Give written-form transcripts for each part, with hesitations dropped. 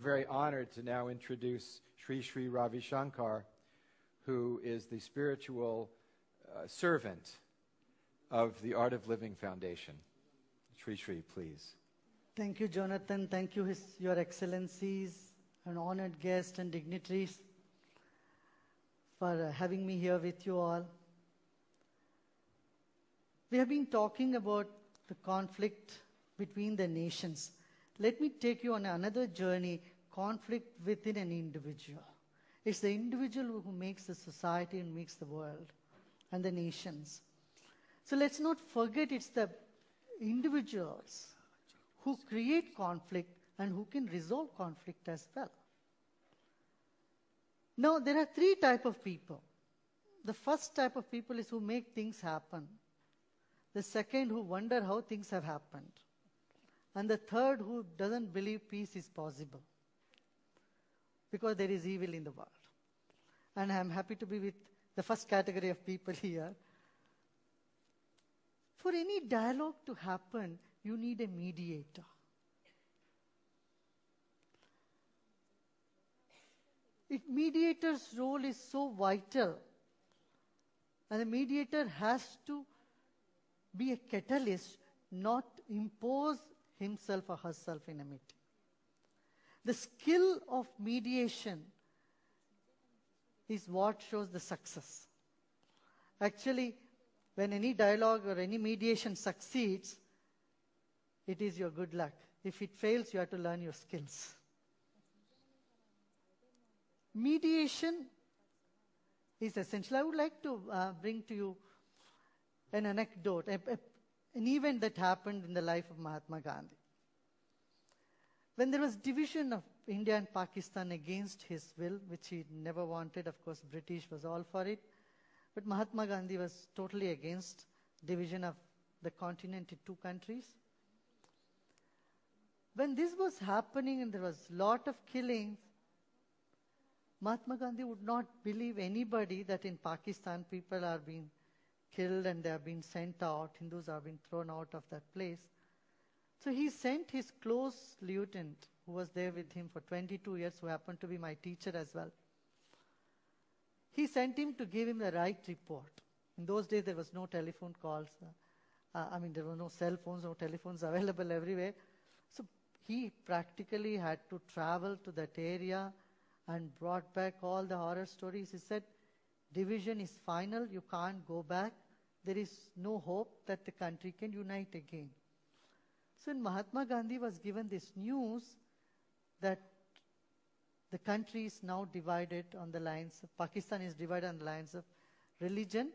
very honored to now introduce Sri Ravi Shankar, who is the spiritual servant of the Art of Living Foundation. Sri, please. Thank you, Jonathan. Thank you, Your Excellencies, and honored guests and dignitaries for having me here with you all. We have been talking about the conflict between the nations. Let me take you on another journey, conflict within an individual. It's the individual who makes the society and makes the world and the nations. So let's not forget it's the individuals who create conflict and who can resolve conflict as well. Now, there are three types of people. The first type of people is who make things happen. The second, who wonder how things have happened. And the third, who doesn't believe peace is possible because there is evil in the world. And I'm happy to be with the first category of people here. For any dialogue to happen, you need a mediator. Mediator's role is so vital. And the mediator has to be a catalyst, not impose himself or herself in a meeting. The skill of mediation is what shows the success. Actually, when any dialogue or any mediation succeeds, it is your good luck. If it fails, you have to learn your skills. Mediation is essential. I would like to bring to you an anecdote, an event that happened in the life of Mahatma Gandhi. When there was division of India and Pakistan against his will, which he never wanted, of course, British was all for it, but Mahatma Gandhi was totally against division of the continent into two countries. When this was happening and there was a lot of killings, Mahatma Gandhi would not believe anybody that in Pakistan people are being killed and they are being sent out, Hindus are being thrown out of that place. So he sent his close lieutenant, who was there with him for 22 years, who happened to be my teacher as well. He sent him to give him the right report. In those days, there was no telephone calls. There were no cell phones, no telephones available everywhere. So he practically had to travel to that area and brought back all the horror stories. He said, division is final, you can't go back. There is no hope that the country can unite again. So when Mahatma Gandhi was given this news that the country is now divided on the lines of, Pakistan is divided on the lines of religion,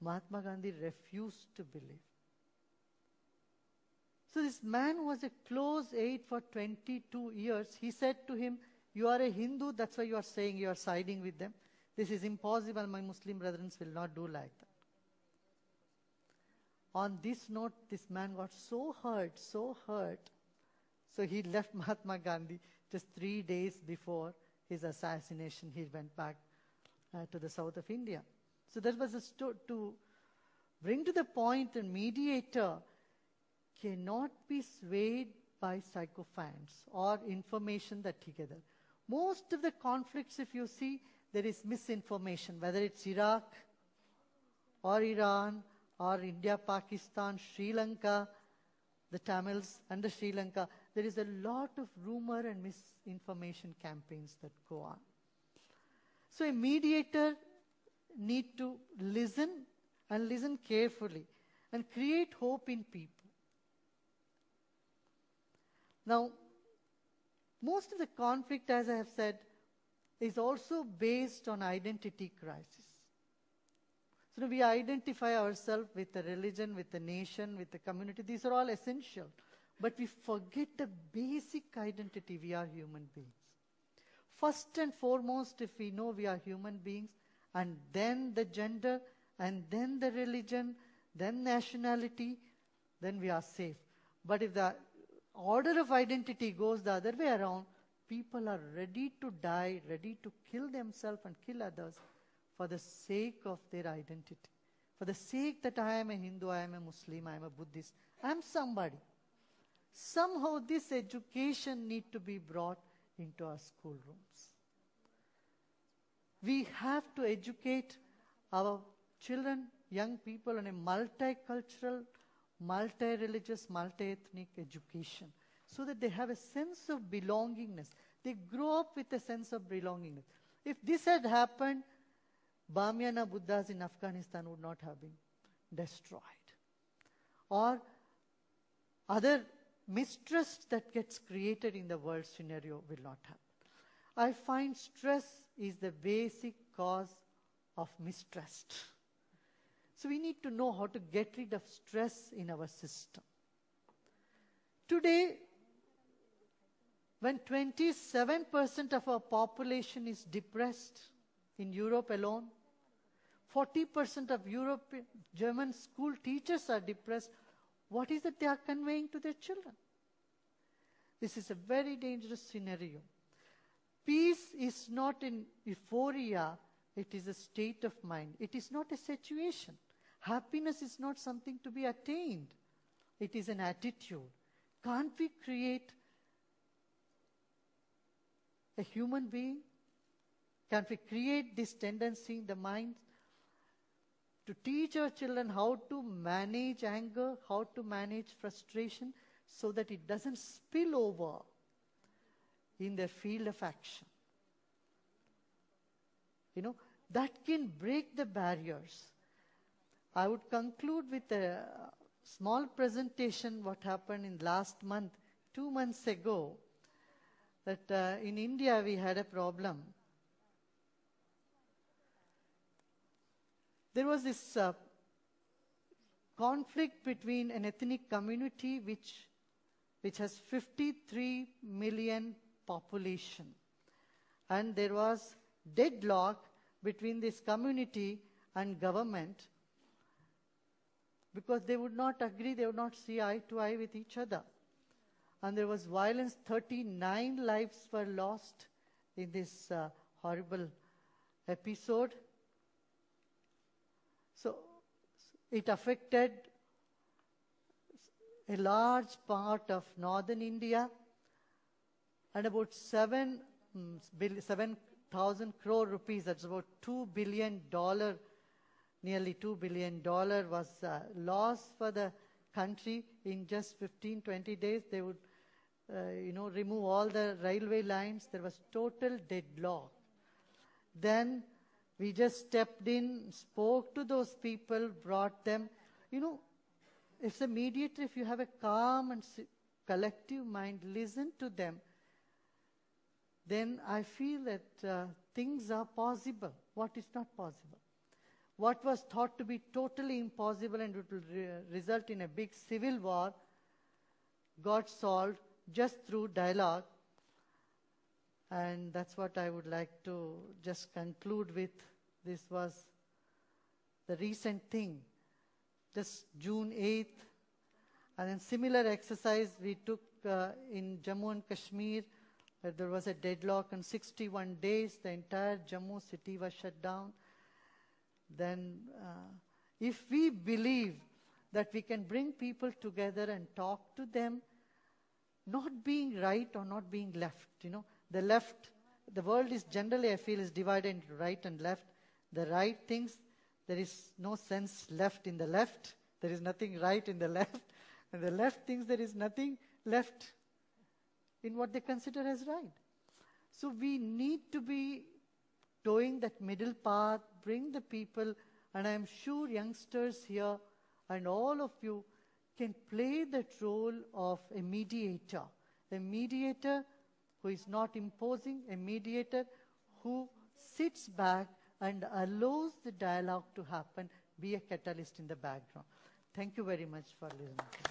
Mahatma Gandhi refused to believe. So this man who was a close aide for 22 years, he said to him, you are a Hindu, that's why you are saying you are siding with them. This is impossible, my Muslim brethren will not do like that. On this note, this man got so hurt. So he left Mahatma Gandhi just 3 days before his assassination. He went back to the south of India. So that was to bring to the point that mediator cannot be swayed by sycophants or information that he gathers. Most of the conflicts, if you see, there is misinformation, whether it's Iraq or Iran or India, Pakistan, Sri Lanka, the Tamils and the Sri Lanka. There is a lot of rumor and misinformation campaigns that go on. So a mediator needs to listen and listen carefully and create hope in people. Now, most of the conflict, as I have said, is also based on identity crisis. So we identify ourselves with the religion, with the nation, with the community. These are all essential. But we forget the basic identity. We are human beings. First and foremost, if we know we are human beings, and then the gender, and then the religion, then nationality, then we are safe. But if the order of identity goes the other way around, people are ready to die, ready to kill themselves and kill others for the sake of their identity. For the sake that I am a Hindu, I am a Muslim, I am a Buddhist, I am somebody. Somehow this education need to be brought into our schoolrooms. We have to educate our children, young people on a multicultural, multi-religious, multi-ethnic education so that they have a sense of belongingness. They grow up with a sense of belongingness. If this had happened, Bamyana Buddhas in Afghanistan would not have been destroyed. Or other mistrust that gets created in the world scenario will not happen. I find stress is the basic cause of mistrust. So we need to know how to get rid of stress in our system. Today, when 27% of our population is depressed in Europe alone, 40% of German school teachers are depressed, what is it they are conveying to their children? This is a very dangerous scenario. Peace is not an euphoria, it is a state of mind. It is not a situation. Happiness is not something to be attained. It is an attitude. Can't we create a human being? Can't we create this tendency in the mind to teach our children how to manage anger, how to manage frustration, so that it doesn't spill over in their field of action? That can break the barriers. I would conclude with a small presentation, what happened in last month, 2 months ago, that in India we had a problem. There was this conflict between an ethnic community which has 53 million population. And there was deadlock between this community and government because they would not agree, they would not see eye to eye with each other. And there was violence, 39 lives were lost in this horrible episode. So it affected a large part of northern India, and about 7,000 crore rupees, that's about $2 billion, nearly $2 billion was lost for the country. In just 15, 20 days, they would remove all the railway lines. There was total deadlock. Then we just stepped in, spoke to those people, brought them. As a mediator, if you have a calm and collective mind, listen to them, then I feel that things are possible. What is not possible? What was thought to be totally impossible and it will result in a big civil war got solved just through dialogue. And that's what I would like to just conclude with. This was the recent thing, just June 8th. And then similar exercise we took in Jammu and Kashmir, where there was a deadlock in 61 days. The entire Jammu city was shut down. Then if we believe that we can bring people together and talk to them, not being right or not being left, the left, the world is generally, I feel, is divided into right and left. The right things, there is no sense left in the left. There is nothing right in the left. And the left thinks there is nothing left in what they consider as right. So we need to be towing that middle path, bring the people, and I am sure youngsters here and all of you can play that role of a mediator who is not imposing, a mediator who sits back and allows the dialogue to happen, be a catalyst in the background. Thank you very much for listening.